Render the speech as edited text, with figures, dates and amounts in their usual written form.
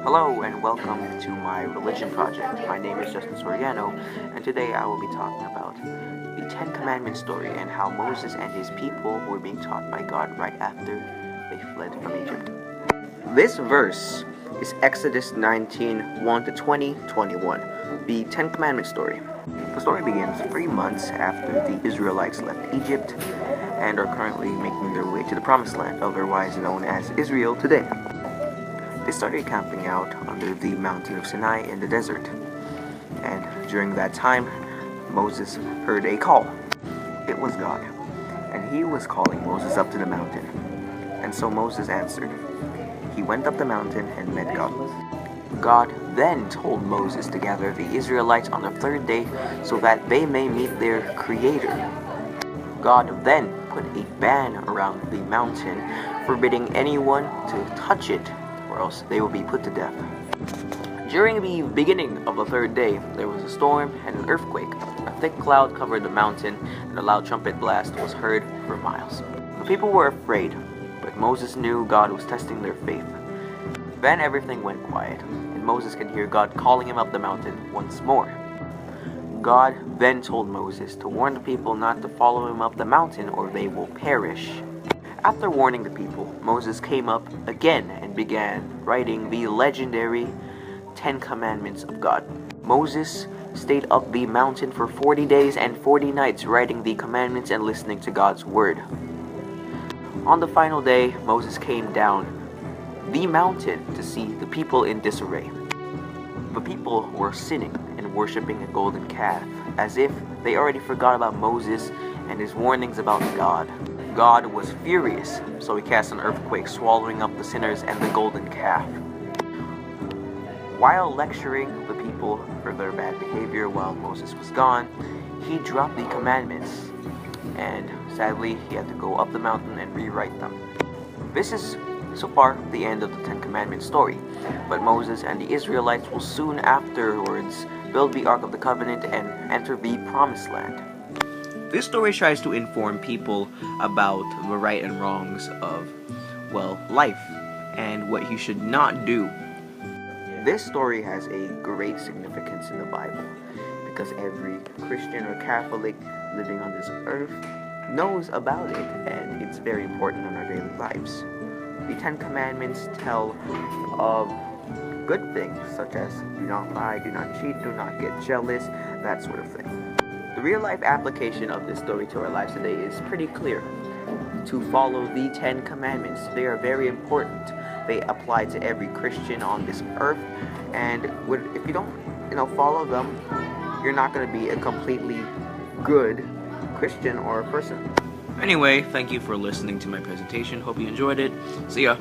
Hello and welcome to my religion project. My name is Justin Soriano, and today I will be talking about the Ten Commandments story and how Moses and his people were being taught by God right after they fled from Egypt. This verse is Exodus 19, 1 to 20, 21, the Ten Commandments story. The story begins 3 months after the Israelites left Egypt and are currently making their way to the Promised Land, otherwise known as Israel today. They started camping out under the mountain of Sinai in the desert. And during that time, Moses heard a call. It was God, and he was calling Moses up to the mountain. And so Moses answered. He went up the mountain and met God. God then told Moses to gather the Israelites on the third day so that they may meet their Creator. God then put a ban around the mountain, forbidding anyone to touch it, or else they will be put to death. During the beginning of the third day, there was a storm and an earthquake. A thick cloud covered the mountain, and a loud trumpet blast was heard for miles. The people were afraid, but Moses knew God was testing their faith. Then everything went quiet, and Moses could hear God calling him up the mountain once more. God then told Moses to warn the people not to follow him up the mountain or they will perish. After warning the people, Moses came up again and began writing the legendary Ten Commandments of God. Moses stayed up the mountain for 40 days and 40 nights writing the commandments and listening to God's word. On the final day, Moses came down the mountain to see the people in disarray. The people were sinning and worshiping a golden calf, as if they already forgot about Moses and his warnings about God. God was furious, so he cast an earthquake, swallowing up the sinners and the golden calf. While lecturing the people for their bad behavior while Moses was gone, he dropped the commandments, and sadly, he had to go up the mountain and rewrite them. This is, so far, the end of the Ten Commandments story, but Moses and the Israelites will soon afterwards build the Ark of the Covenant and enter the Promised Land. This story tries to inform people about the right and wrongs of, life and what you should not do. This story has a great significance in the Bible because every Christian or Catholic living on this earth knows about it, and it's very important in our daily lives. The Ten Commandments tell of good things such as do not lie, do not cheat, do not get jealous, that sort of thing. The real-life application of this story to our lives today is pretty clear. To follow the Ten Commandments. They are very important. They apply to every Christian on this earth, and if you don't, follow them, you're not going to be a completely good Christian or a person. Anyway, thank you for listening to my presentation. Hope you enjoyed it. See ya.